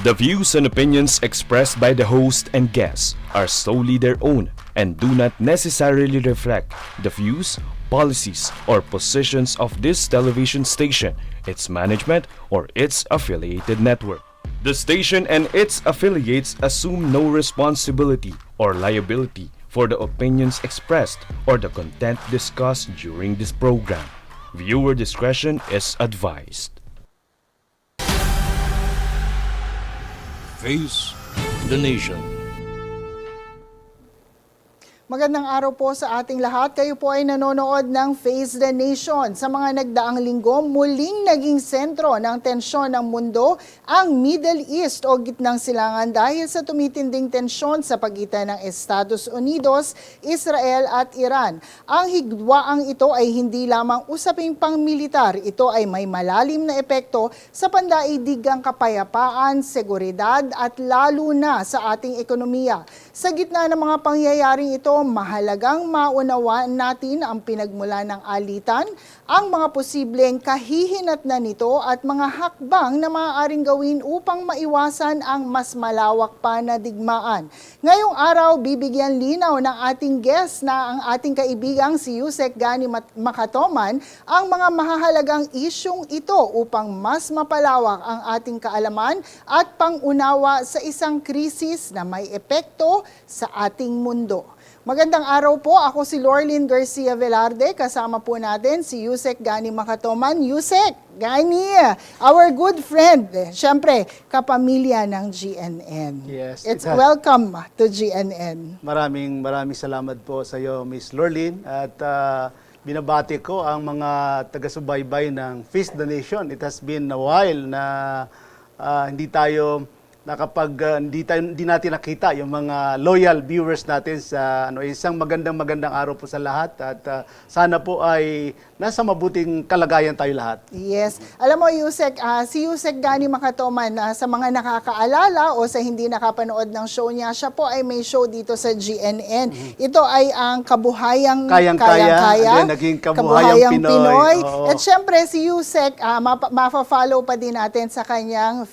The views and opinions expressed by the host and guests are solely their own and do not necessarily reflect the views, policies, or positions of this television station, its management, or its affiliated network. The station and its affiliates assume no responsibility or liability for the opinions expressed or the content discussed during this program. Viewer discretion is advised. Face the Nation. Magandang araw po sa ating lahat. Kayo po ay nanonood ng Face the Nation. Sa mga nagdaang linggo, muling naging sentro ng tensyon ng mundo ang Middle East o Gitnang Silangan dahil sa tumitinding tensyon sa pagitan ng Estados Unidos, Israel at Iran. Ang higwaang ito ay hindi lamang usaping pangmilitar. Ito ay may malalim na epekto sa pandaigdigang kapayapaan, seguridad at lalo na sa ating ekonomiya. Sa gitna ng mga pangyayaring ito, mahalagang maunawaan natin ang pinagmula ng alitan, ang mga posibleng kahihinatnan nito at mga hakbang na maaaring gawin upang maiwasan ang mas malawak pa na digmaan. Ngayong araw, bibigyan linaw ng ating guest na ang ating kaibigang si Yusek Gani Makatoman ang mga mahahalagang isyong ito upang mas mapalawak ang ating kaalaman at pangunawa sa isang krisis na may epekto sa ating mundo. Magandang araw po. Ako si Lorlyn Garcia Velarde. Kasama po natin si Yusek Gani Makatoman. Yusek Gani, our good friend. Siyempre, kapamilya ng GNN. Yes. It's welcome to GNN. Maraming salamat po sa iyo, Miss Lorlyn. At binabati ko ang mga taga-subaybay ng Feast the Nation. It has been a while na hindi natin nakita yung mga loyal viewers natin sa isang magandang araw po sa lahat at sana po ay nasa mabuting kalagayan tayo lahat. Yes. Alam mo, Yusek, si Yusek Gani Makatoman, sa mga nakakaalala o sa hindi nakapanood ng show niya, siya po ay may show dito sa GNN. Ito ay ang Kabuhayang Kayang-Kaya, naging Kabuhayang Pinoy. At syempre, si Yusek, mafa-follow pa din natin sa kanyang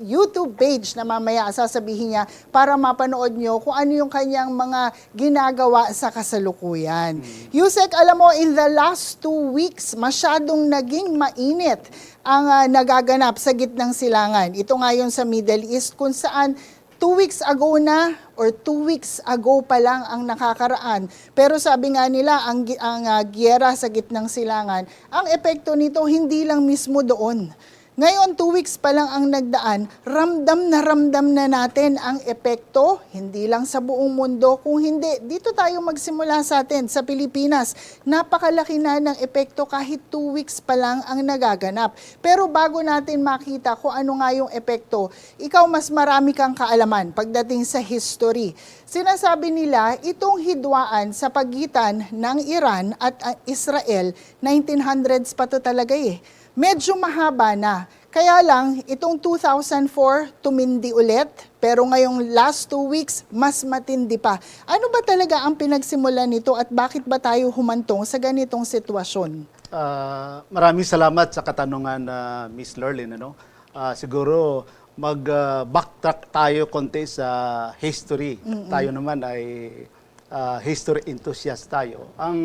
YouTube page na mamaya sasabihin niya para mapanood nyo kung ano yung kanyang mga ginagawa sa kasalukuyan. Yusek, alam mo, in the last 2 weeks, masyadong naging mainit ang nagaganap sa gitnang silangan. Ito ngayon sa Middle East kung saan 2 weeks ago na or 2 weeks ago pa lang ang nakakaraan. Pero sabi nga nila, ang giyera sa gitnang silangan, ang epekto nito hindi lang mismo doon. Ngayon, 2 weeks pa lang ang nagdaan, ramdam na natin ang epekto, hindi lang sa buong mundo, kung hindi, dito tayo magsimula sa atin, sa Pilipinas. Napakalaki na ng epekto kahit 2 weeks pa lang ang nagaganap. Pero bago natin makita kung ano nga yung epekto, ikaw mas marami kang kaalaman pagdating sa history. Sinasabi nila, itong hidwaan sa pagitan ng Iran at Israel, 1900s pa to talaga eh. Medyo mahaba na. Kaya lang, itong 2004 tumindi ulit, pero ngayong last 2 weeks, mas matindi pa. Ano ba talaga ang pinagsimulan nito at bakit ba tayo humantong sa ganitong sitwasyon? Maraming salamat sa katanungan, Miss Lorlyn. Siguro, mag-backtrack tayo konti sa history. Tayo naman ay history enthusiast tayo. Ang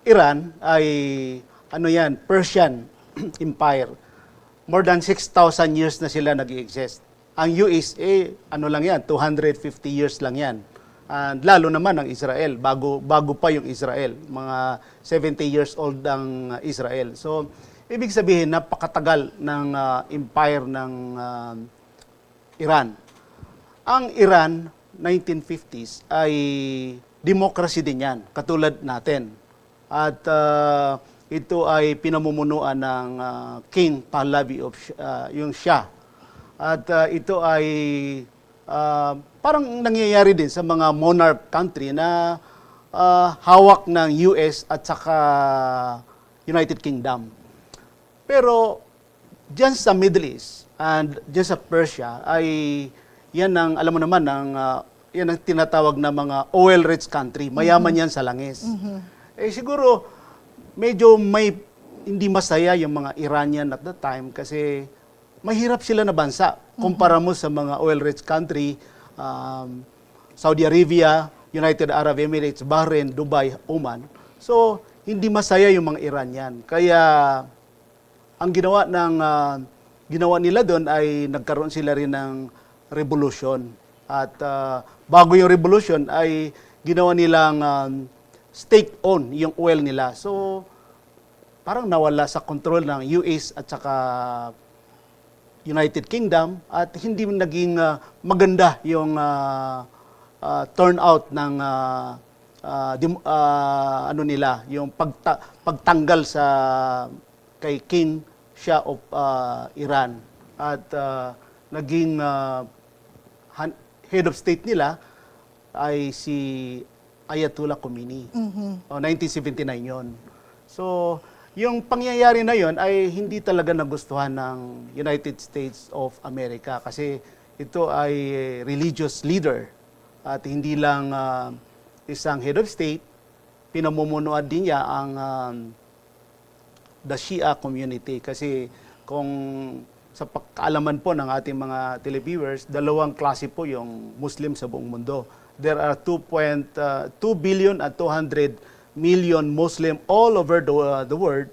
Iran ay Persian Empire. More than 6,000 years na sila nag-i-exist. Ang USA, 250 years lang yan. And lalo naman ang Israel, bago pa yung Israel. Mga 70 years old ang Israel. So, ibig sabihin, napakatagal ng empire ng Iran. Ang Iran, 1950s, ay democracy din yan, katulad natin. At ito ay pinamumunuan ng King Pahlavi of yung Shah. At ito ay parang nangyayari din sa mga monarch country na hawak ng US at saka United Kingdom. Pero diyan sa Middle East and diyan sa Persia ay yan ang alam mo naman yan ang tinatawag na mga oil-rich country. Mayaman yan sa langis. Siguro medyo may hindi masaya yung mga Iranian at that time kasi mahirap sila na bansa. Kumpara mo sa mga oil-rich country, Saudi Arabia, United Arab Emirates, Bahrain, Dubai, Oman. So, hindi masaya yung mga Iranian. Kaya, ang ginawa nila doon ay nagkaroon sila rin ng revolution. At bago yung revolution ay ginawa nilang state-owned yung oil nila. So, parang nawala sa control ng US at saka United Kingdom at hindi naging maganda yung turnout ng ano nila, yung pagtanggal sa kay King Shah of Iran at naging head of state nila ay si Ayatollah Khomeini. 1979 yon. So, yung pangyayari na yon ay hindi talaga nagustuhan ng United States of America kasi ito ay religious leader at hindi lang isang head of state, pinamumunuan din niya ang the Shia community kasi kung sa pagkaalaman po ng ating mga televiewers, dalawang klase po yung Muslim sa buong mundo. There are 2 billion at 200 million Muslim all over the world.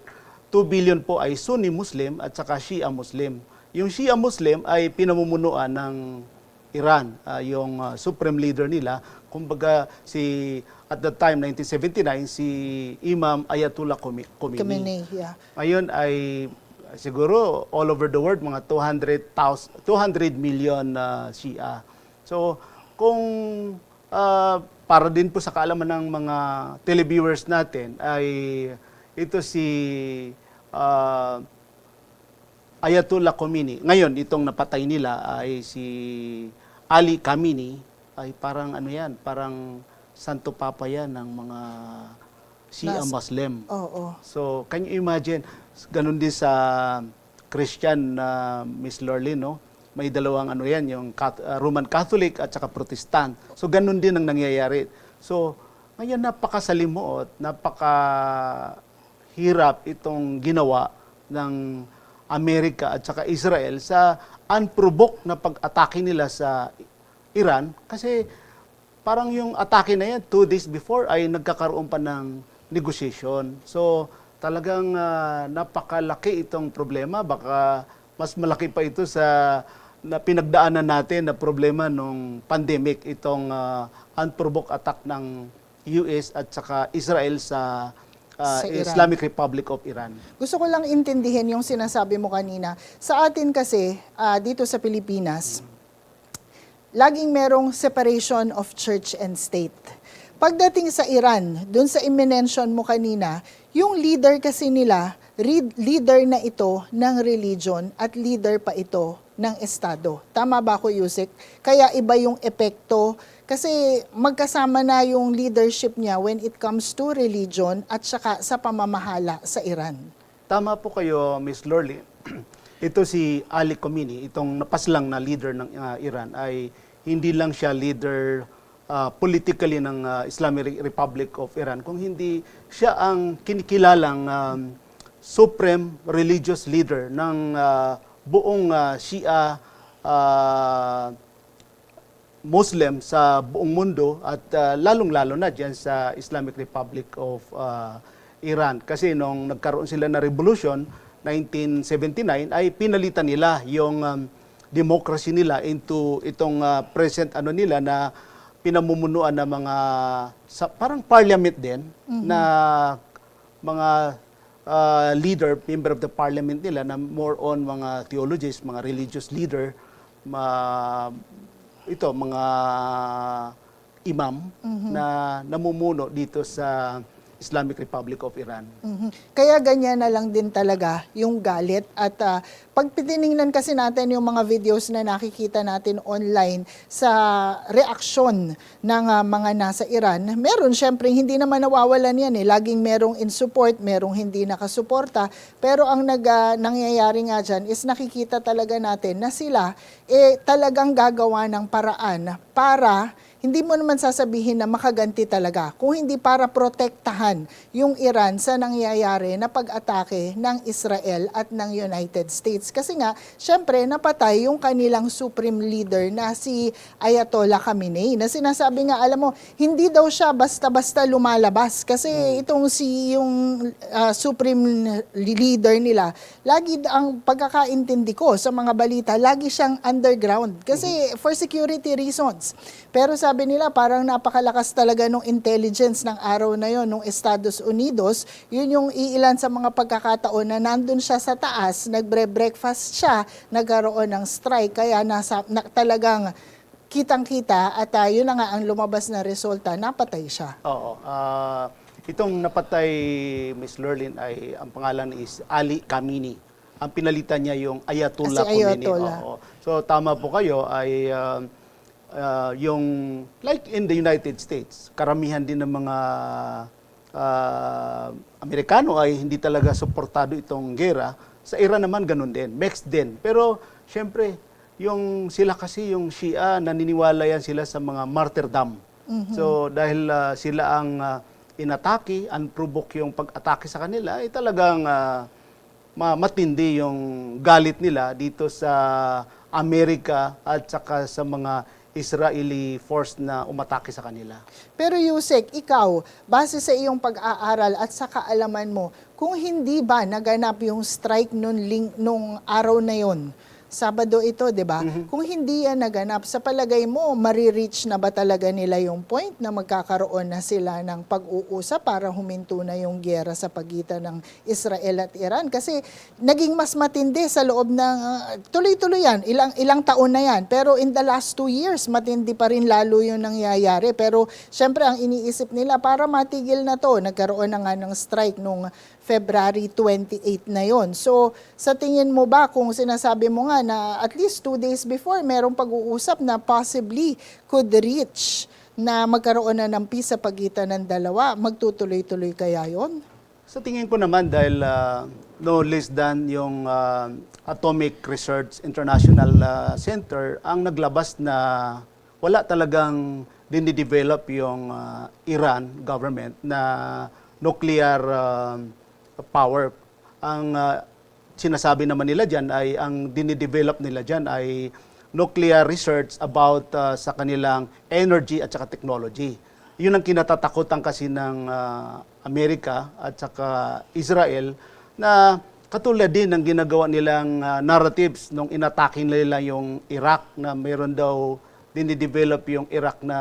2 billion po ay Sunni Muslim at saka Shia Muslim. Yung Shia Muslim ay pinamumunuan ng Iran, yung supreme leader nila. Kumbaga at that time 1979 si Imam Ayatollah Khomeini. Yeah. Ayun ay siguro all over the world mga 200 million Shia. So kung para din po sa kaalaman ng mga televiewers natin ay ito si Ayatollah Khomeini. Ngayon, itong napatay nila ay si Ali Khamenei ay parang ano yan, parang Santo Papa yan ng mga Shia Muslim. Oo. So, can you imagine, ganun din sa Christian Miss Lorly, no? May dalawang ano yan, yung Roman Catholic at saka Protestant. So, ganun din ang nangyayari. So, ngayon napakasalimuot, napakahirap itong ginawa ng Amerika at saka Israel sa unprovoked na pag-atake nila sa Iran. Kasi parang yung atake na yan, 2 days before ay nagkakaroon pa ng negotiation. So, talagang napakalaki itong problema. Baka mas malaki pa ito sa na pinagdaanan natin na problema nung pandemic, itong unprovoked attack ng US at saka Israel sa Islamic Republic of Iran. Gusto ko lang intindihin yung sinasabi mo kanina. Sa atin kasi, dito sa Pilipinas, laging merong separation of church and state. Pagdating sa Iran, dun sa i-mention mo kanina, yung leader kasi nila, leader na ito ng religion at leader pa ito ng estado. Tama ba ako, Yusek? Kaya iba yung epekto kasi magkasama na yung leadership niya when it comes to religion at saka sa pamamahala sa Iran. Tama po kayo, Miss Lorly. Ito si Ali Khamenei, itong napaslang na leader ng Iran ay hindi lang siya leader politically ng Islamic Republic of Iran, kung hindi siya ang kinikilalang supreme religious leader ng buong Shia Muslim sa buong mundo at lalong-lalo na diyan sa Islamic Republic of Iran. Kasi nung nagkaroon sila na revolution 1979 ay pinalitan nila yung democracy nila into itong present ano nila na pinamumunuan ng mga parang parliament din na mga leader, member of the parliament nila na more on mga theologists, mga religious leader, mga imam na namumuno dito sa Islamic Republic of Iran. Kaya ganyan na lang din talaga yung galit. At pag tiningnan kasi natin yung mga videos na nakikita natin online sa reaksyon ng mga nasa Iran, meron syempre hindi naman nawawalan yan eh. Laging merong in support, merong hindi nakasuporta. Pero ang nangyayari nga dyan is nakikita talaga natin na sila talagang gagawa ng paraan para hindi mo naman sasabihin na makaganti talaga kung hindi para protektahan yung Iran sa nangyayari na pag-atake ng Israel at ng United States. Kasi nga, syempre, napatay yung kanilang supreme leader na si Ayatollah Khamenei, na sinasabi nga, alam mo, hindi daw siya basta-basta lumalabas kasi itong yung supreme leader nila, lagi ang pagkakaintindi ko sa mga balita, lagi siyang underground kasi for security reasons. Pero sabi nila parang napakalakas talaga ng intelligence ng araw na yon ng Estados Unidos. Yun yung iilan sa mga pagkakataon na nandun siya sa taas, nagbre-breakfast siya, nagkaroon ng strike, kaya talagang kitang-kita at yun na nga ang lumabas na resulta, napatay siya. Oo. Itong napatay, Miss Lurlin, ay ang pangalan is Ali Khamenei. Ang pinalitan niya yung Ayatollah Si Khamenei. Ayatollah. Oo. So tama po kayo ay yung like in the United States, karamihan din ng mga Amerikano ay hindi talaga suportado itong gera. Sa Iran naman ganun din, mixed din. Pero syempre, yung sila kasi yung Shia, naniniwala yan sila sa mga martyrdom. So dahil sila ang inatake, unprovoked yung pag-atake sa kanila, ay talagang matindi yung galit nila dito sa Amerika at saka sa mga Israeli force na umatake sa kanila. Pero Yusek, ikaw, base sa iyong pag-aaral at sa kaalaman mo, kung hindi ba naganap yung strike nung araw na yon, Sabado ito, di ba? Kung hindi yan naganap, sa palagay mo, marireach na ba talaga nila yung point na magkakaroon na sila ng pag-uusap para huminto na yung giyera sa pagitan ng Israel at Iran? Kasi naging mas matindi sa loob ng, tuloy-tuloy yan, ilang taon na yan. Pero in the last 2 years, matindi pa rin lalo yung nangyayari. Pero syempre, ang iniisip nila, para matigil na to, nagkaroon na nga ng strike nung February 28 na yon. So, sa tingin mo ba, kung sinasabi mo nga na at least 2 days before, merong pag-uusap na possibly could reach na magkaroon na ng peace sa pagitan ng dalawa, magtutuloy-tuloy kaya yon? Sa tingin ko naman dahil no less than yung Atomic Research International Center ang naglabas na wala talagang dinidevelop yung Iran government na nuclear power. Ang sinasabi naman nila dyan ay, ang dinidevelop nila dyan ay nuclear research about sa kanilang energy at saka technology. Yun ang kinatatakutan kasi ng Amerika at saka Israel na katulad din ng ginagawa nilang narratives nung inatake nila yung Iraq na mayroon daw dinidevelop yung Iraq na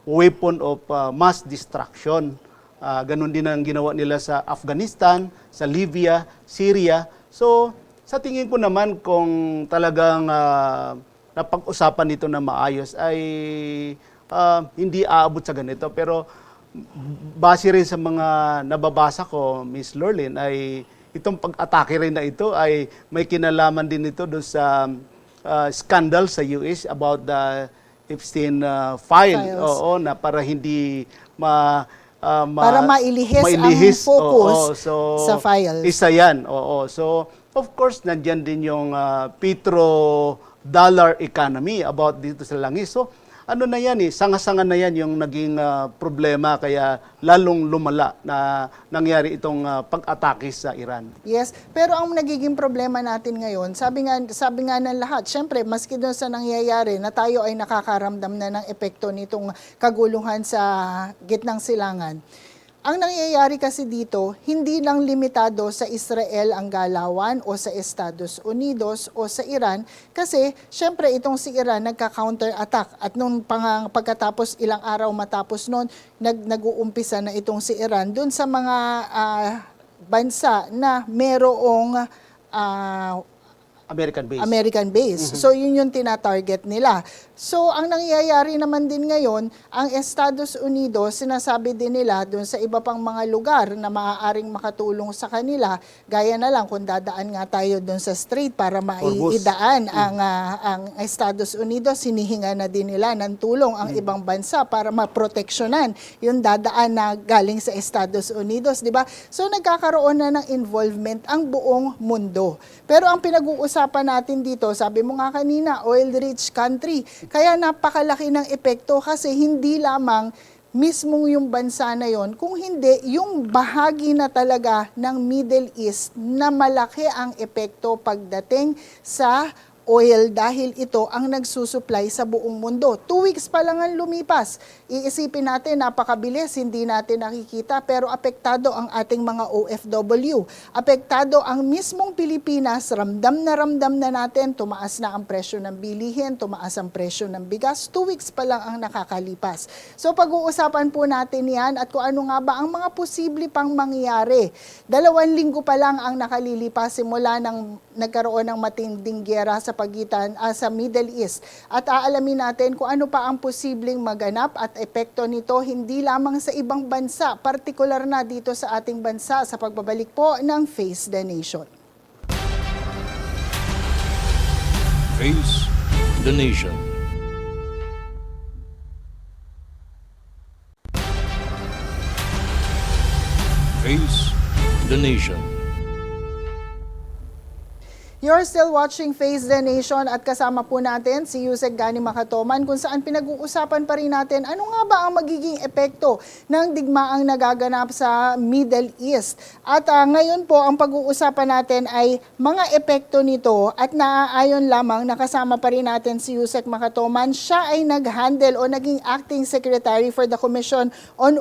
weapon of mass destruction. Ganun din ang ginawa nila sa Afghanistan, sa Libya, Syria. So, sa tingin ko naman kung talagang napag-usapan nito na maayos ay hindi aabot sa ganito. Pero base rin sa mga nababasa ko, Miss Lurlin, ay itong pag-atake rin na ito ay may kinalaman din ito doon sa scandal sa US about the Epstein file. Oo, na para hindi para mailihis ang focus sa files. Isa yan. Oo. So, of course, nandyan din yung petrodollar economy about dito sa langis. So, ano na yan sanga-sanga na yan yung naging problema kaya lalong lumala na nangyari itong pag-atake sa Iran. Yes, pero ang nagiging problema natin ngayon, sabi nga ng lahat, syempre, maski doon sa nangyayari na tayo ay nakakaramdam na ng epekto nitong kaguluhan sa gitnang silangan. Ang nangyayari kasi dito, hindi lang limitado sa Israel ang galawan o sa Estados Unidos o sa Iran kasi syempre itong si Iran nagka-counter-attack at nung pagkatapos ilang araw matapos noon, nag-uumpisa na itong si Iran dun sa mga bansa na merong American base. So, yun yung tina-target nila. So, ang nangyayari naman din ngayon, ang Estados Unidos, sinasabi din nila doon sa iba pang mga lugar na maaaring makatulong sa kanila, gaya na lang kung dadaan nga tayo doon sa street para maiidaan ang Estados Unidos, hinihinga na din nila ng tulong ang ibang bansa para maproteksyonan yung dadaan na galing sa Estados Unidos, di ba? So, nagkakaroon na ng involvement ang buong mundo. Pero ang pinag-uusapan pag-uusapan natin dito, sabi mo nga kanina, oil-rich country. Kaya napakalaki ng epekto kasi hindi lamang mismong yung bansa na yon, kung hindi, yung bahagi na talaga ng Middle East na malaki ang epekto pagdating sa oil dahil ito ang nagsusupply sa buong mundo. 2 weeks pa lang ang lumipas. Iisipin natin, napakabilis, hindi natin nakikita, pero apektado ang ating mga OFW. Apektado ang mismong Pilipinas, ramdam na natin, tumaas na ang presyo ng bilihin, tumaas ang presyo ng bigas. 2 weeks pa lang ang nakakalipas. So pag-uusapan po natin yan at kung ano nga ba ang mga posible pang mangyari. 2 linggo pa lang ang nakalilipas simula nang nagkaroon ng matinding giyera sa pagitan sa Middle East. At aalamin natin kung ano pa ang posibleng maganap at epekto nito hindi lamang sa ibang bansa, partikular na dito sa ating bansa sa pagbabalik po ng Face the Nation. Face the Nation. Face the Nation. You're still watching Face the Nation at kasama po natin si Yusek Gani Makatoman kung saan pinag-uusapan pa rin natin ano nga ba ang magiging epekto ng digmaang nagaganap sa Middle East. At ngayon po ang pag-uusapan natin ay mga epekto nito at naaayon lamang nakasama pa rin natin si Yusek Makatoman. Siya ay nag-handle o naging acting secretary for the Commission on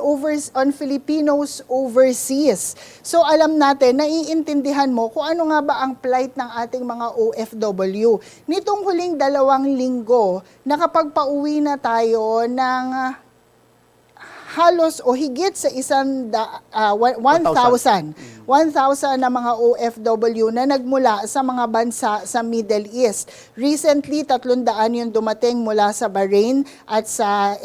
Filipinos Overseas. So alam natin, naiintindihan mo kung ano nga ba ang plight ng ating mga OFW. Nitong huling 2 linggo, nakapagpauwi na tayo ng halos o higit sa 1,000 na mga OFW na nagmula sa mga bansa sa Middle East. Recently, 300 yung dumating mula sa Bahrain at sa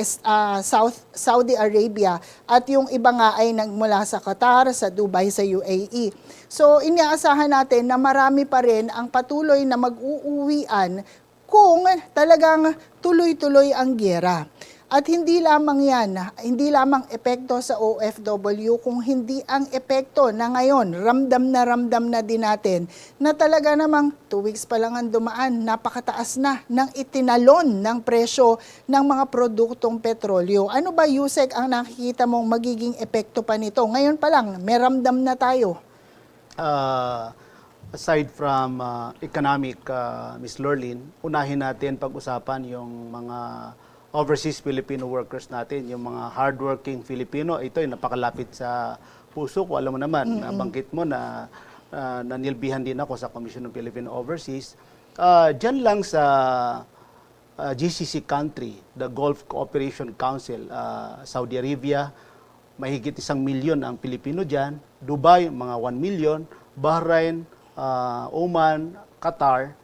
Saudi Arabia. At yung iba nga ay nagmula sa Qatar, sa Dubai, sa UAE. So, inaasahan natin na marami pa rin ang patuloy na mag-uuwian kung talagang tuloy-tuloy ang giyera. At hindi lamang yan, hindi lamang epekto sa OFW, kung hindi ang epekto na ngayon, ramdam na din natin, na talaga namang 2 weeks pa lang ang dumaan, napakataas na ng itinalon ng presyo ng mga produktong petrolyo. Ano ba, Yusek, ang nakikita mong magiging epekto pa nito? Ngayon pa lang, may ramdam na tayo. Aside from economic, Ms. Lorlyn, unahin natin pag-usapan yung mga overseas Filipino workers natin, yung mga hardworking Filipino. Ito ay napakalapit sa puso ko. Alam mo naman, nabanggit mo na nanilbihan din ako sa Commission on Filipino Overseas. Diyan lang sa GCC country, the Gulf Cooperation Council, Saudi Arabia, mahigit 1 milyon ang Pilipino dyan. Dubai, mga 1 million. Bahrain, Oman, Qatar,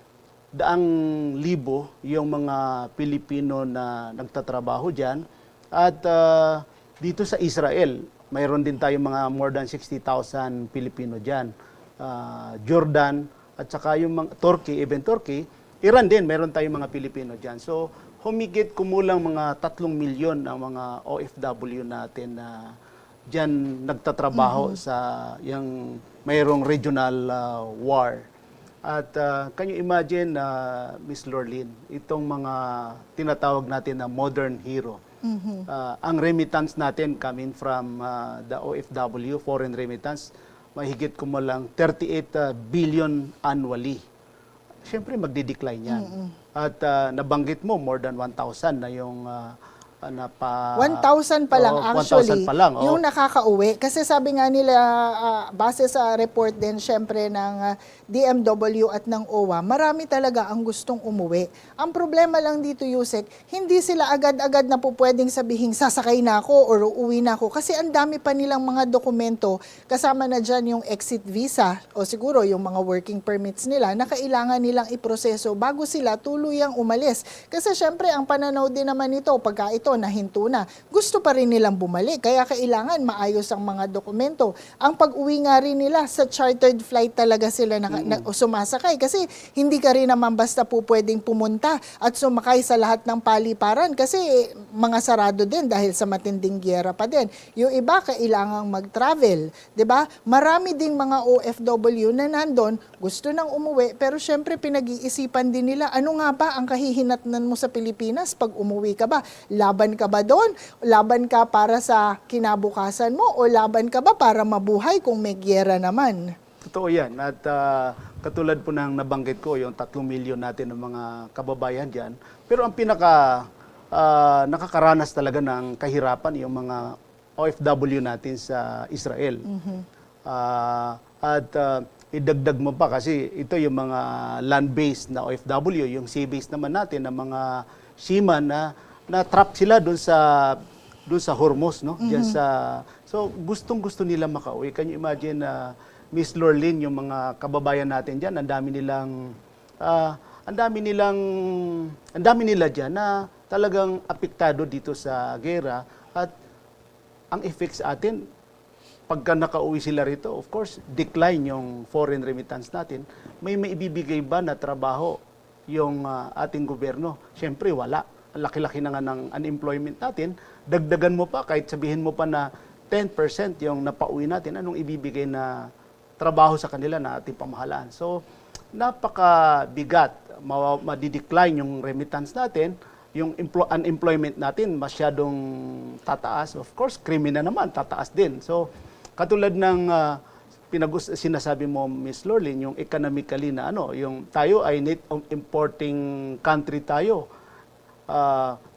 100,000 yung mga Pilipino na nagtatrabaho dyan. At dito sa Israel, mayroon din tayong mga more than 60,000 Pilipino dyan. Jordan, at saka yung mga Turkey, even Turkey, Iran din, mayroon tayong mga Pilipino dyan. So, humigit kumulang mga 3 milyon ang mga OFW natin na dyan nagtatrabaho sa yung mayroong regional war. At can you imagine, Ms. Lorlyn, itong mga tinatawag natin na modern hero. Ang remittance natin coming from the OFW, foreign remittance, mahigit kumulang 38 billion annually. Siyempre, magdi-decline yan. At nabanggit mo, more than 1,000 na yung 1,000 pa lang, actually, 1,000 pa lang, yung nakakauwi. Kasi sabi nga nila, base sa report din syempre ng DMW at ng OWA, marami talaga ang gustong umuwi. Ang problema lang dito, Yusek, hindi sila agad-agad na po pwedeng sabihin, sasakay na ako or uuwi na ako. Kasi ang dami pa nilang mga dokumento, kasama na dyan yung exit visa o siguro yung mga working permits nila na kailangan nilang iproseso bago sila tuluyang umalis. Kasi syempre, ang pananaw din naman ito, pagka ito ito, nahinto na. Gusto pa rin nilang bumalik, kaya kailangan maayos ang mga dokumento. Ang pag-uwi nga rin nila, sa chartered flight talaga sila sumasakay kasi hindi ka rin naman basta po pwedeng pumunta at sumakay sa lahat ng paliparan kasi mga sarado din dahil sa matinding giyera pa din. Yung iba kailangang mag-travel, 'di ba? Marami ding mga OFW na nandun, gusto nang umuwi pero syempre pinag-iisipan din nila, ano nga ba ang kahihinatnan mo sa Pilipinas pag umuwi ka ba? Laban ka ba doon? Laban ka para sa kinabukasan mo o laban ka ba para mabuhay kung may giyera naman? Totoo yan. At katulad po ng nabanggit ko, yung 3 milyon natin ng mga kababayan dyan. Pero ang nakakaranas talaga ng kahirapan yung mga OFW natin sa Israel. Idagdag mo pa kasi ito yung mga land-based na OFW, yung sea-based naman natin na mga seaman na trap sila doon sa Hormuz, no? Diyan so gustong-gusto nila makauwi. Can you imagine Miss Lorlyn, yung mga kababayan natin diyan, ang dami nila diyan na talagang apektado dito sa gera at ang effects sa atin pagka nakauwi sila rito, of course, decline yung foreign remittance natin. May maibibigay ba na trabaho yung ating gobyerno? Siyempre, wala. Ang laki-laki na nga ng unemployment natin. Dagdagan mo pa, kahit sabihin mo pa na 10% yung napauwi natin, anong ibibigay na trabaho sa kanila na ating pamahalaan? So, napakabigat. Madidecline yung remittance natin, yung unemployment natin masyadong tataas. Of course, kriminal naman, tataas din. So, katulad ng sinasabi mo, Ms. Lorlyn, yung economically na yung tayo ay net importing country tayo.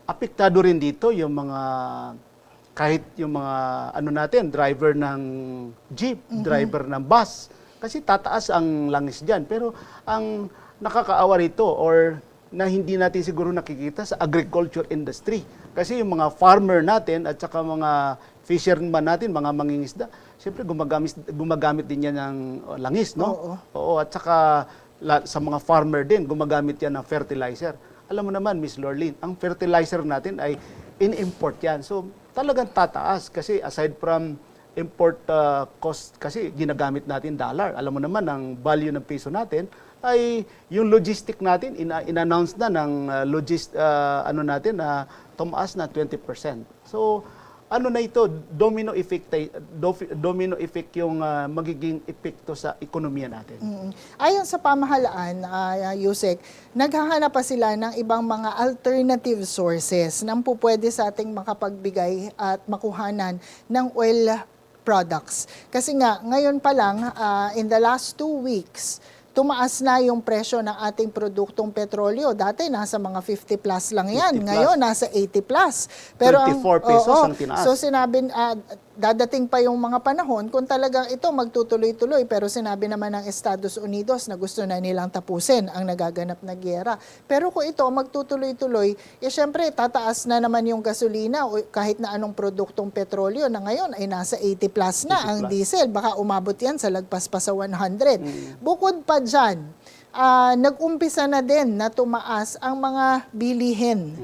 Apektado rin dito yung mga kahit yung mga natin, driver ng jeep, driver ng bus. Kasi tataas ang langis diyan. Pero ang nakakaawa rito or na hindi natin siguro nakikita sa agriculture industry. Kasi yung mga farmer natin at saka mga fisherman natin, mga mangingisda, siyempre gumagamit din yan ng langis, no? Oo, at saka sa mga farmer din, gumagamit yan ng fertilizer. Alam mo naman, Miss Lorlyn, ang fertilizer natin ay in-import yan. So, talagang tataas kasi aside from import cost, kasi ginagamit natin dollar. Alam mo naman, ang value ng piso natin ay yung logistic natin, in-announce na ng natin na tumaas na 20%. So, na ito, domino effect yung magiging epekto sa ekonomiya natin. Ayon sa pamahalaan, Yusek, naghahanap pa sila ng ibang mga alternative sources na pupwede sa ating makapagbigay at makuhanan ng oil products. Kasi nga, ngayon pa lang, in the last 2 weeks, tumaas na yung presyo ng ating produktong petrolyo. Dati nasa mga 50 plus lang yan. Ngayon nasa 80 plus. Pero 24 pesos ang tinaas. So sinabi, dadating pa yung mga panahon kung talagang ito magtutuloy-tuloy. Pero sinabi naman ng Estados Unidos na gusto na nilang tapusin ang nagaganap na giyera. Pero kung ito magtutuloy-tuloy, syempre tataas na naman yung gasolina o kahit na anong produktong petrolyo na ngayon ay nasa 80 plus na ang diesel. Baka umabot yan sa lagpas pa sa 100. Bukod pa dyan, nag-umpisa na din na tumaas ang mga bilihin.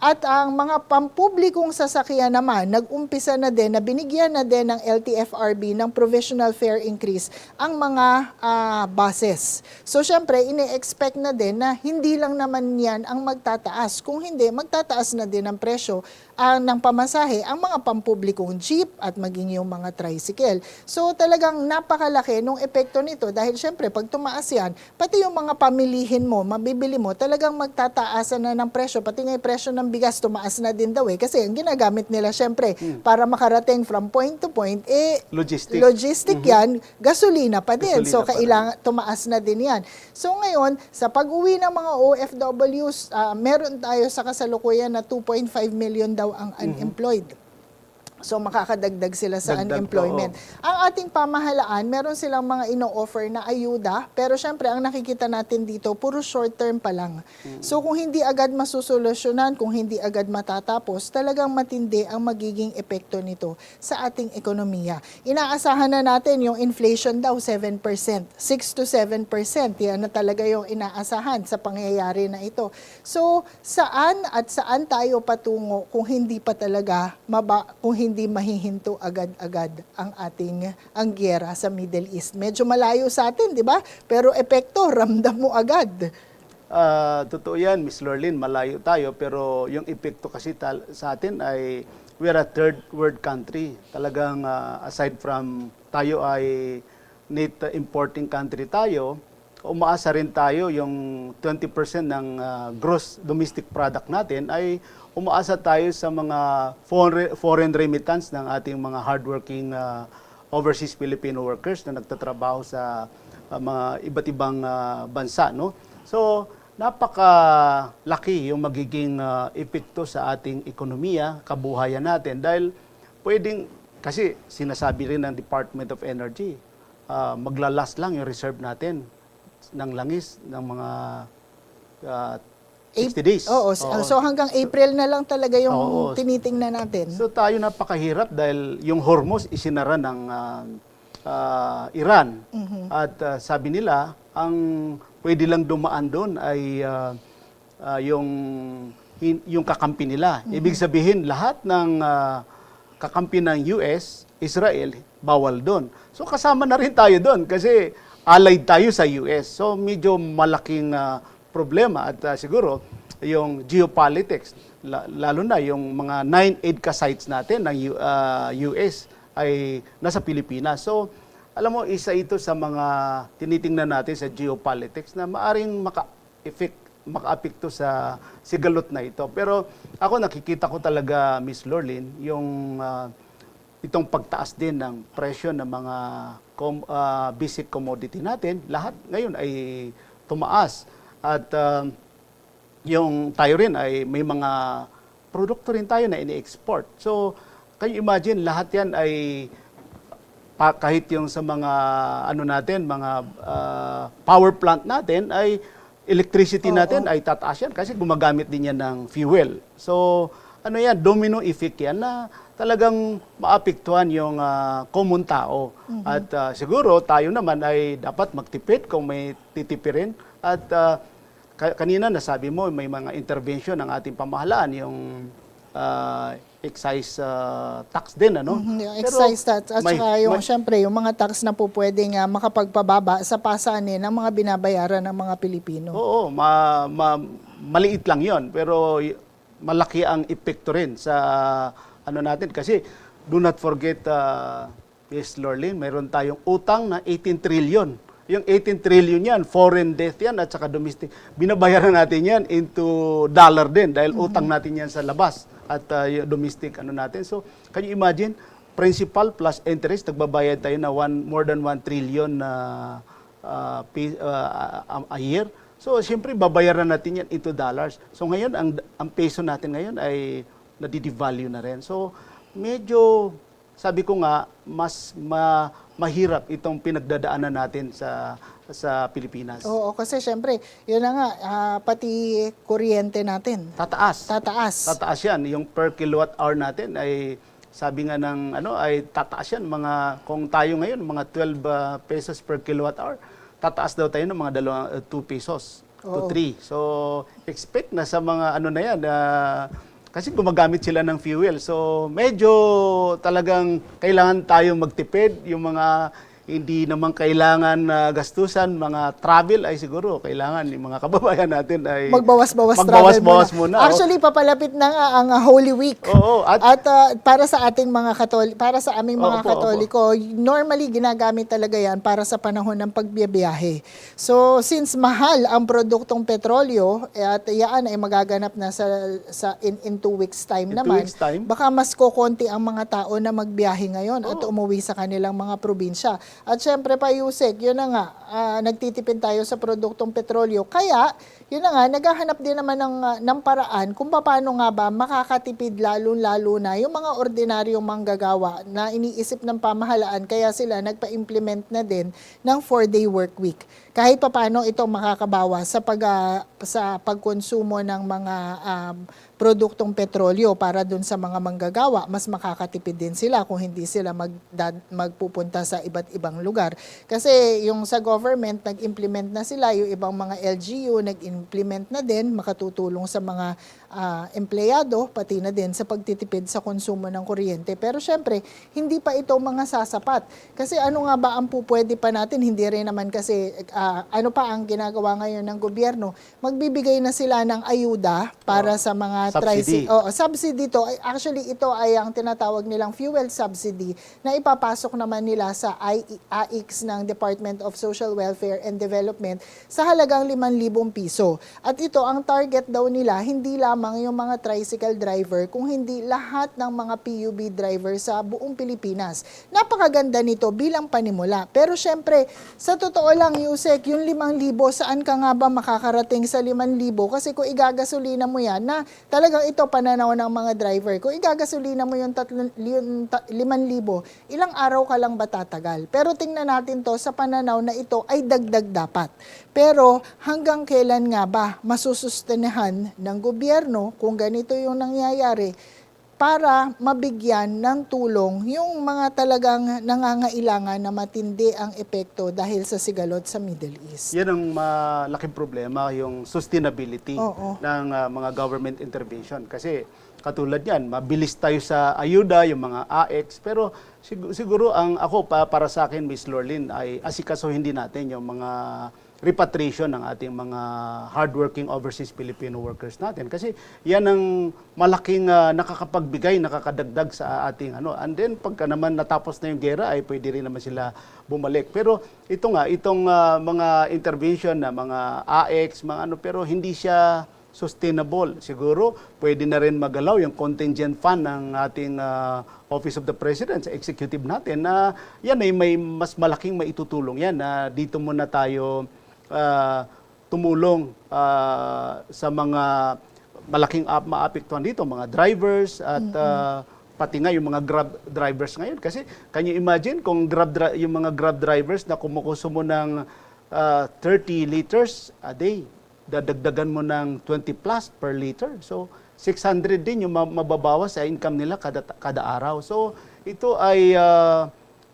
At ang mga pampublikong sasakyan naman, nag-umpisa na din na binigyan na din ng LTFRB ng provisional fare increase ang mga buses. So syempre, ine-expect na din na hindi lang naman yan ang magtataas. Kung hindi, magtataas na din ang presyo ng pamasahe ang mga pampublikong jeep at maging yung mga tricycle. So talagang napakalaki nung epekto nito dahil syempre, pag tumaas yan, pati yung mga pamilihin mo, mabibili mo, talagang magtataasan na ng presyo. Pati nga yung presyo ng bigas tumaas na din daw kasi ang ginagamit nila syempre para makarating from point to point logistic yan, gasolina pa din. So kailangan tumaas na din yan. So ngayon, sa pag-uwi ng mga OFWs, meron tayo sa kasalukuyan na 2.5 million daw ang unemployed. So makakadagdag sila sa Dagdag, unemployment. Ang ating pamahalaan, meron silang mga ino-offer na ayuda, pero syempre ang nakikita natin dito, puro short term pa lang. So kung hindi agad masusolusyonan, kung hindi agad matatapos, talagang matindi ang magiging epekto nito sa ating ekonomiya. Inaasahan na natin yung inflation daw 7%, 6 to 7%. Yan na talaga yung inaasahan sa pangyayari na ito. So saan tayo patungo kung hindi pa talaga kung hindi mahihinto agad-agad ang giyera sa Middle East. Medyo malayo sa atin, di ba? Pero epekto, ramdam mo agad. Totoo yan, Miss Lorlyn, malayo tayo, pero yung epekto kasi sa atin ay we're a third world country. Talagang aside from tayo ay net importing country tayo, umaasa rin tayo yung 20% ng gross domestic product natin ay umaasa tayo sa mga foreign remittance ng ating mga hardworking overseas Filipino workers na nagtatrabaho sa mga iba't ibang bansa, no? So, napakalaki yung magiging epekto sa ating ekonomiya, kabuhayan natin dahil kasi sinasabi rin ng Department of Energy, maglalast lang yung reserve natin ng langis ng mga 60 days. Oo. So hanggang April na lang talaga yung Oo. tinitingnan natin. So tayo napakahirap dahil yung Hormuz isinara ng Iran. At sabi nila, ang pwede lang dumaan doon ay yung kakampi nila. Ibig sabihin, lahat ng kakampi ng US, Israel, bawal doon. So kasama na rin tayo doon kasi allied tayo sa US. So medyo malaking problema at siguro yung geopolitics, lalo na yung mga 9 EDCA sites natin ng US ay nasa Pilipinas. So alam mo, isa ito sa mga tinitingnan natin sa geopolitics na maaring maka-apekto sa sigalot na ito. Pero ako nakikita ko talaga, Miss Lorlyn, yung itong pagtaas din ng presyo ng mga basic commodity natin, lahat ngayon ay tumaas. At yung tayo rin ay may mga produkto rin tayo na ini-export. So, can you imagine, lahat yan ay kahit yung sa mga mga power plant natin ay electricity natin ay tataas yan kasi gumagamit din yan ng fuel. So, domino effect yan na talagang maapektuhan yung common tao. At siguro tayo naman ay dapat magtipid kung may titipirin. At kanina nasabi mo may mga intervention ng ating pamahalaan, yung excise tax din, ano? Yung excise tax at saka syempre, yung mga tax na po pwedeng makapagpababa sa pasanin ng mga binabayaran ng mga Pilipino. Oo, maliit lang yon, pero malaki ang epekto rin sa natin. Kasi do not forget, Ms. Lorlyn, mayroon tayong utang na 18 trillion. Yung 18 trillion yan, foreign debt yan at saka domestic. Binabayaran natin yan into dollar din dahil utang natin yan sa labas at yung domestic natin. So, can you imagine, principal plus interest, nagbabayad tayo na more than 1 trillion a year. So, siyempre, babayaran natin yan into dollars. So, ngayon, ang peso natin ngayon ay nadidevalue na rin. So, medyo, sabi ko nga, mas mahirap itong pinagdadaanan natin sa Pilipinas. Oo, kasi syempre, yun na nga, pati kuryente natin. Tataas. Tataas yan. Yung per kilowatt hour natin ay, sabi nga ng ay tataas yan. Kung tayo ngayon, mga 12 pesos per kilowatt hour, tataas daw tayo ng mga 2 pesos to 3. So, expect na sa mga na yan, kasi gumagamit sila ng fuel. So, medyo talagang kailangan tayo magtipid. Yung mga hindi naman kailangan gastusan, mga travel ay siguro kailangan yung mga kababayan natin ay magbawas-bawas muna. Actually, papalapit na nga ang Holy Week. Oo, at para sa ating mga para sa aming mga Katoliko, normally ginagamit talaga yan para sa panahon ng pagbibiyahe. So, since mahal ang produktong petrolyo at yan ay magaganap na in 2 weeks time naman, baka mas kokonti ang mga tao na magbiyahe ngayon at umuwi sa kanilang mga probinsya. At syempre pa Yusek, yun na nga, nagtitipid tayo sa produktong petrolyo. Kaya, yun na nga, naghahanap din naman ng paraan kung paano nga ba makakatipid lalo-lalo na yung mga ordinaryong manggagawa na iniisip ng pamahalaan, kaya sila nagpa-implement na din ng 4-day work week. Kahit paano ito makakabawas sa pagkonsumo ng mga produktong petrolyo para dun sa mga manggagawa, mas makakatipid din sila kung hindi sila magpupunta sa iba't ibang lugar. Kasi yung sa government, nag-implement na sila, yung ibang mga LGU, nag-implement na din, makatutulong sa mga empleyado, pati na din sa pagtitipid sa konsumo ng kuryente. Pero syempre, hindi pa ito mga sasapat. Kasi ano nga ba ang pupwede pa natin? Hindi rin naman kasi, ano pa ang ginagawa ngayon ng gobyerno? Magbibigay na sila ng ayuda para sa mga subsidy. Subsidy to. Actually, ito ay ang tinatawag nilang fuel subsidy na ipapasok naman nila sa AIX ng Department of Social Welfare and Development sa halagang 5,000 piso. At ito, ang target daw nila, hindi lamang yung mga tricycle driver, kung hindi lahat ng mga PUB driver sa buong Pilipinas. Napakaganda nito bilang panimula. Pero syempre, sa totoo lang, Yusek, yung 5,000, saan ka nga ba makakarating sa 5,000? Kasi kung igagasolina mo yan, na talagang ito pananaw ng mga driver, kung igagasolina mo yung 5,000, ilang araw ka lang ba tatagal? Pero tingnan natin to sa pananaw na ito ay dagdag dapat. Pero hanggang kailan nga ba masusustenahan ng gobyerno kung ganito yung nangyayari para mabigyan ng tulong yung mga talagang nangangailangan na matindi ang epekto dahil sa sigalot sa Middle East? Yan ang malaking problema, yung sustainability Oo. ng mga government intervention. Kasi katulad yan, mabilis tayo sa ayuda, yung mga AX, pero siguro ako para sa akin, Miss Lorlyn, ay asikasuhin din natin yung mga repatriation ng ating mga hardworking overseas Filipino workers natin. Kasi yan ang malaking nakakapagbigay, nakakadagdag sa ating And then pagka naman natapos na yung gera, ay pwede rin naman sila bumalik. Pero itong mga intervention na mga AX, pero hindi siya sustainable. Siguro pwede na rin magalaw yung contingent fund ng ating Office of the President sa executive natin na yan ay may mas malaking maitutulong yan na dito muna tayo tumulong sa mga malaking maapektuhan dito, mga drivers at pati nga yung mga Grab drivers ngayon. Kasi can you imagine kung yung mga Grab drivers na kumukonsumo ng 30 liters a day, dadagdagan mo ng 20 plus per liter. So 600 din yung mababawas sa income nila kada araw. So ito ay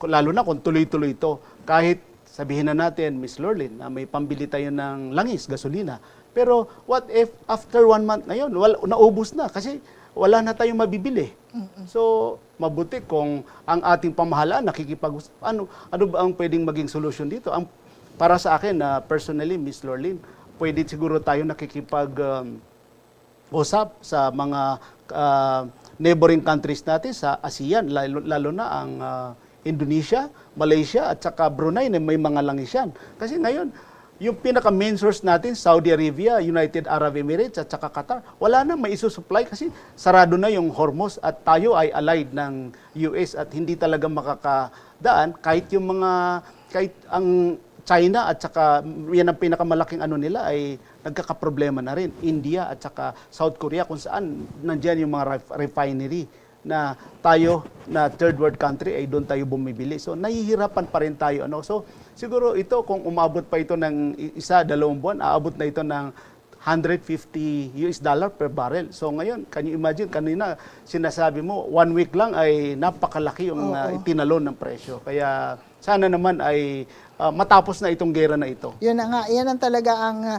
lalo na kung tuloy-tuloy ito. Kahit sabihin na natin, Miss Lorlyn, na may pambili tayo ng langis, gasolina. Pero what if after 1 month ngayon, naubos na kasi wala na tayong mabibili. So, mabuti kung ang ating pamahalaan ano ba ang pwedeng maging solusyon dito? Para sa akin, personally, Miss Lorlyn, pwede siguro tayo usap sa mga neighboring countries natin sa ASEAN, lalo na ang Indonesia, Malaysia at saka Brunei na may mga langis yan. Kasi ngayon, yung pinaka-main source natin, Saudi Arabia, United Arab Emirates at saka Qatar, wala na may isusupply kasi sarado na yung Hormuz at tayo ay allied ng US at hindi talaga makakadaan kahit ang China at saka yan ang pinakamalaking nila ay nagkakaproblema na rin. India at saka South Korea kung saan nandiyan yung mga refinery na tayo na third world country ay doon tayo bumibili. So nahihirapan pa rin tayo. So siguro ito kung umabot pa ito ng 1-2 buwan, aabot na ito ng $150 per barrel. So ngayon, can you imagine, kanina sinasabi mo, 1 week lang ay napakalaki yung itinalon ng presyo. Kaya sana naman ay matapos na itong gera na ito. Yun na nga, yan ang talaga ang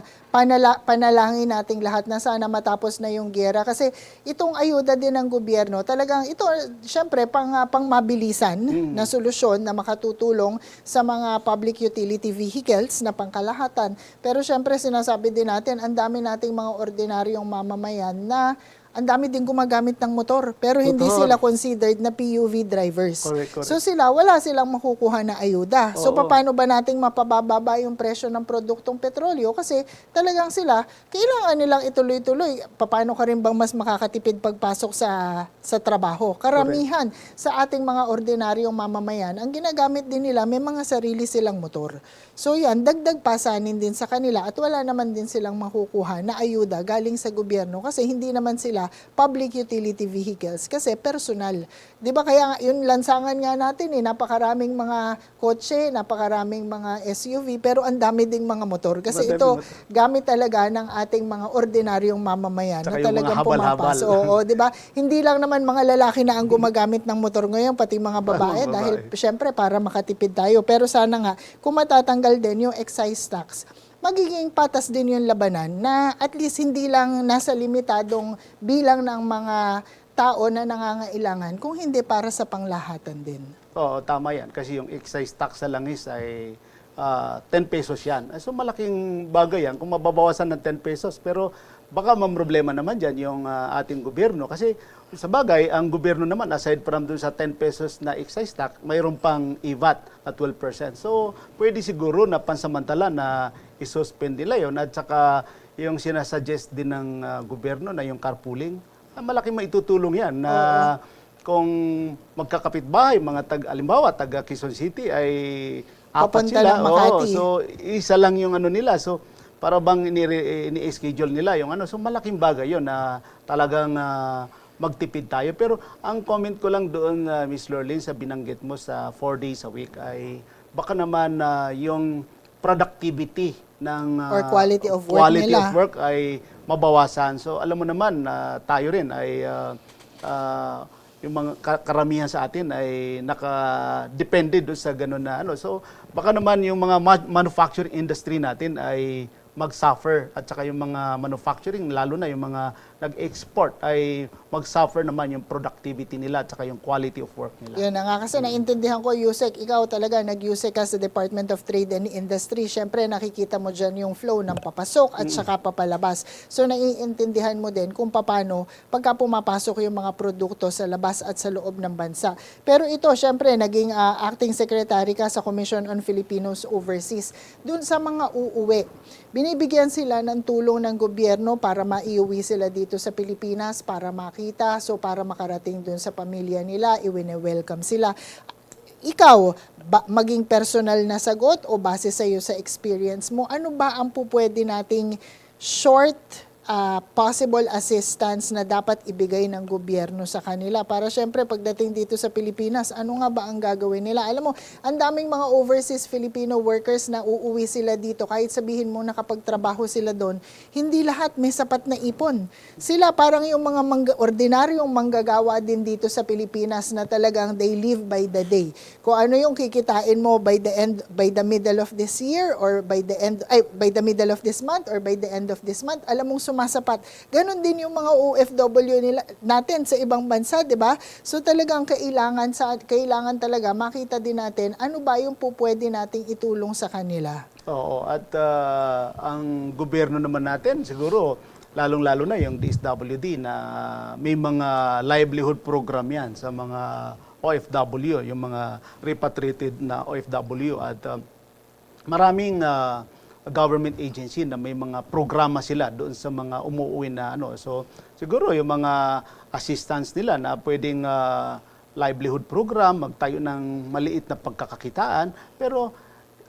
panalangin nating lahat na sana matapos na yung gera. Kasi itong ayuda din ng gobyerno, talagang ito, syempre, pang mabilisan na solusyon na makatutulong sa mga public utility vehicles na pangkalahatan. Pero syempre, sinasabi din natin, ang dami nating mga ordinaryong mamamayan na ang dami din gumagamit ng motor, pero hindi Motor. sila considered na PUV drivers. Correct. So wala silang makukuha na ayuda. So Oo. paano ba nating mapabababa yung presyo ng produktong petrolyo? Kasi talagang sila, kailangan nilang ituloy-tuloy. Paano ka rin bang mas makakatipid pagpasok sa trabaho? Karamihan sa ating mga ordinaryong mamamayan, ang ginagamit din nila, may mga sarili silang motor. So yan, dagdag pasanin din sa kanila at wala naman din silang makukuha na ayuda galing sa gobyerno kasi hindi naman sila public utility vehicles kasi personal. 'Di ba kaya yun lansangan nga natin napakaraming mga kotse, napakaraming mga SUV pero ang dami ding mga motor kasi Madaming ito motor. gamit talaga ng ating mga ordinaryong mamamayan Tsaka na yung talagang mga habal-habal. pumapasok. Oo, 'di ba? Hindi lang naman mga lalaki na ang gumagamit ng motor ngayon, pati mga babae Mga dahil babae. syempre para makatipid tayo. Pero sana nga kung matatanggal din yung excise tax, magiging patas din yung labanan na at least hindi lang nasa limitadong bilang ng mga tao na nangangailangan, kung hindi para sa panglahatan din. Oo, tama yan. Kasi yung excise tax sa langis ay 10 pesos yan. So malaking bagay yan kung mababawasan ng 10 pesos. Pero baka problema naman dyan yung ating gobyerno. Kasi sa bagay, ang gobyerno naman, aside from dun sa 10 pesos na excise tax, mayroon pang IVAT na 12%. So pwede siguro na pansamantala na isuspend nila yun. At saka yung sinasuggest din ng gobyerno na yung carpooling, malaking maitutulong yan na kung magkakapitbahay, alimbawa, taga Quezon City ay apat Papunta sila. ng Makati. Oo, so isa lang yung nila. So para bang ini-schedule nila yung So malaking bagay yun na talagang magtipid tayo. Pero ang comment ko lang doon, Miss Lorlene, sa binanggit mo sa 4 days a week ay baka naman yung productivity ng Or quality of work nila. ay mabawasan. So alam mo naman tayo rin ay yung mga karamihan sa atin ay naka-depende doon sa ganun na So baka naman yung mga manufacturing industry natin ay mag-suffer at saka yung mga manufacturing, lalo na yung mga nag-export ay mag-suffer naman yung productivity nila at saka yung quality of work nila. Yun na nga kasi naintindihan ko, Yusek, ikaw talaga nag-Yusek ka sa Department of Trade and Industry. Siyempre nakikita mo dyan yung flow ng papasok at saka papalabas. So naiintindihan mo din kung paano pagka pumapasok yung mga produkto sa labas at sa loob ng bansa. Pero ito, siyempre, naging acting secretary ka sa Commission on Filipinos Overseas. Dun sa mga uuwi, binibigyan sila ng tulong ng gobyerno para maiuwi sila dito sa Pilipinas, para makita, so para makarating dun sa pamilya nila, iwine-welcome sila. Ikaw, maging personal na sagot o base sa iyo sa experience mo, ano ba ang pupwede nating short possible assistance na dapat ibigay ng gobyerno sa kanila para syempre pagdating dito sa Pilipinas, ano nga ba ang gagawin nila? Alam mo, ang daming mga overseas Filipino workers na uuwi sila dito kahit sabihin mo nakapagtrabaho sila doon, hindi lahat may sapat na ipon. Sila parang yung mga ordinaryong manggagawa din dito sa Pilipinas na talagang they live by the day. Kung ano yung kikitain mo by the middle of this year or by the middle of this month or by the end of this month, alam mong sumasapat. Ganon din yung mga OFW natin sa ibang bansa, 'di ba? So talagang kailangan talaga makita din natin ano ba yung pupwede nating itulong sa kanila. Oo, at ang gobyerno naman natin siguro lalong-lalo na yung DSWD na may mga livelihood program yan sa mga OFW, yung mga repatriated na OFW at maraming government agency na may mga programa sila doon sa mga umuuwi na So siguro yung mga assistance nila na pwedeng livelihood program, magtayo ng maliit na pagkakakitaan, pero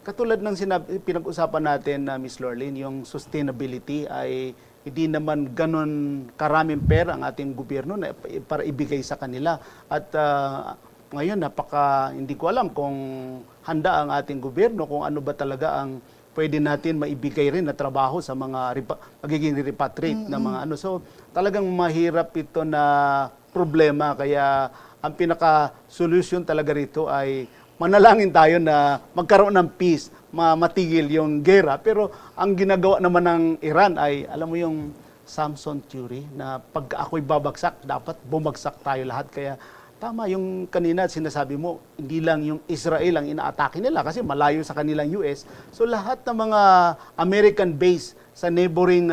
katulad ng pinag-usapan natin na Miss Lorlene, yung sustainability ay hindi naman ganon karaming pera ang ating gobyerno na para ibigay sa kanila. At ngayon hindi ko alam kung handa ang ating gobyerno kung ano ba talaga ang pwede natin maibigay rin na trabaho sa mga magiging repatriate na mga So talagang mahirap ito na problema, kaya ang pinaka-solution talaga rito ay manalangin tayo na magkaroon ng peace, matigil yung gera. Pero ang ginagawa naman ng Iran ay, alam mo yung Samson theory, na pag ako'y babagsak, dapat bumagsak tayo lahat. Kaya tama yung kanina sinasabi mo, hindi lang yung Israel ang inaatake nila kasi malayo sa kanilang US. So lahat ng mga American base sa neighboring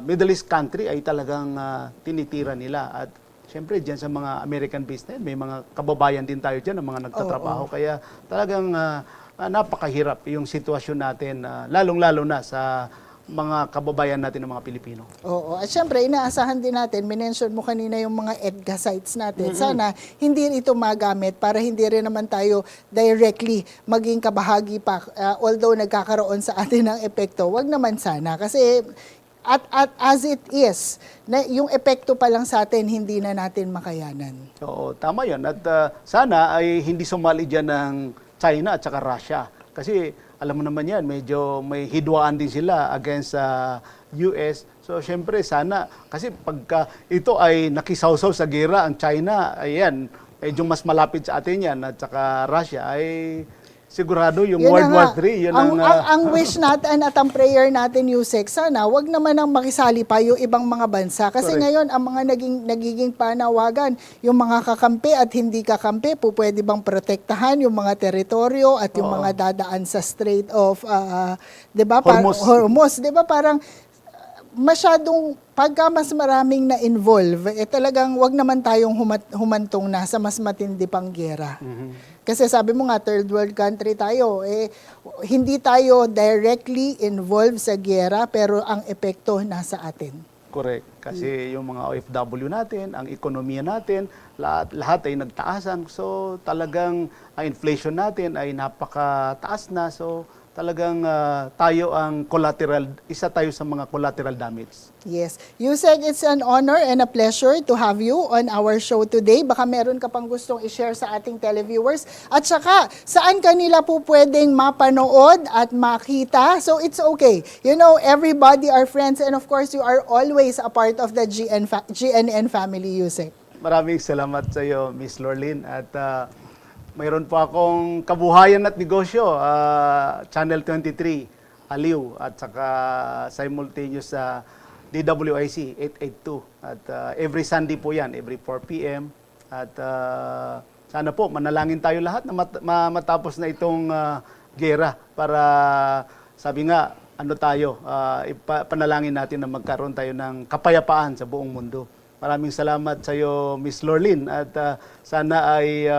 Middle East country ay talagang tinitira nila. At syempre, dyan sa mga American business, may mga kababayan din tayo dyan, ng mga nagtatrabaho. Kaya talagang napakahirap yung sitwasyon natin, lalong-lalo na sa mga kababayan natin ng mga Pilipino. Oo. At syempre, inaasahan din natin, minention mo kanina yung mga EDGA sites natin. Sana hindi ito magamit para hindi rin naman tayo directly maging kabahagi pa. Although nagkakaroon sa atin ng epekto, wag naman sana. Kasi at as it is, yung epekto pa lang sa atin, hindi na natin makayanan. Oo, tama yun. At sana ay hindi sumali dyan ng China at saka Russia. Kasi alam mo naman yan, medyo may hidwaan din sila against US. So, syempre, sana, kasi pagka ito ay nakisawsaw sa gera, ang China, ayan, medyo mas malapit sa atin yan, at saka Russia, ay sigurado yung Yun World na War nga. III. Yun ang wish natin at ang prayer natin, Yusek, sana wag naman ang makisali pa yung ibang mga bansa. Kasi Correct. ngayon, ang mga nagiging panawagan, yung mga kakampi at hindi kakampi, po pwede bang protektahan yung mga teritoryo at yung mga dadaan sa Strait of, di ba? Hormuz. Di ba parang masyadong pagka mas maraming na-involve, talagang wag naman tayong humantong na sa mas matindi pang gera. Kasi sabi mo nga, third world country tayo, hindi tayo directly involved sa gera, pero ang epekto nasa atin. Correct. Kasi yung mga OFW natin, ang ekonomiya natin, lahat ay nagtaasan. So talagang ang inflation natin ay napakataas na. So talagang tayo ang collateral, isa tayo sa mga collateral damage. Yes. Yusek, it's an honor and a pleasure to have you on our show today. Baka meron ka pang gustong i-share sa ating televiewers. At saka, saan kanila po pwedeng mapanood at makita? So it's okay. You know, everybody are friends and of course, you are always a part of the GNN family, Yusek. Maraming salamat sa iyo, Miss Lorlyn. At mayroon po akong kabuhayan at negosyo, Channel 23, Aliw, at saka simultaneous sa DWIC 882. At every Sunday po yan, every 4 p.m. At sana po, manalangin tayo lahat na matapos na itong gera para, sabi nga, panalangin natin na magkaroon tayo ng kapayapaan sa buong mundo. Maraming salamat sa iyo, Miss Lorlyn, at sana ay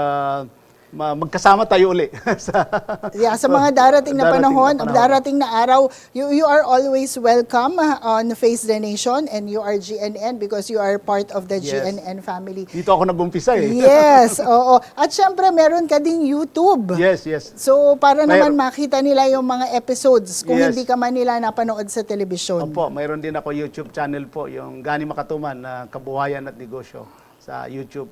magkasama tayo uli. sa mga darating na panahon, darating na araw, you are always welcome on Face the Nation and you are GNN because you are part of the GNN family. Dito ako nag-umpisa eh. Yes, oo. At syempre, meron ka ding YouTube. Yes. So, para naman makita nila yung mga episodes kung Yes. hindi ka man nila napanood sa telebisyon. Opo, mayroon din ako YouTube channel po, yung Gani Makatuman na Kabuhayan at Negosyo sa YouTube.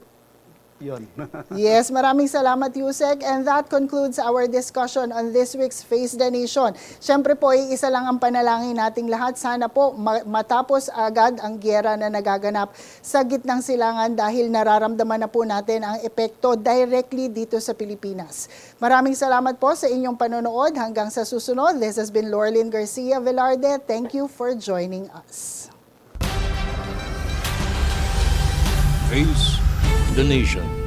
Yun. Yes, maraming salamat, Yusek. And that concludes our discussion on this week's Face the Nation. Siyempre po, isa lang ang panalangin nating lahat. Sana po matapos agad ang giyera na nagaganap sa gitnang silangan dahil nararamdaman na po natin ang epekto directly dito sa Pilipinas. Maraming salamat po sa inyong panonood. Hanggang sa susunod, this has been Lorlyn Garcia Velarde. Thank you for joining us. Face the nation.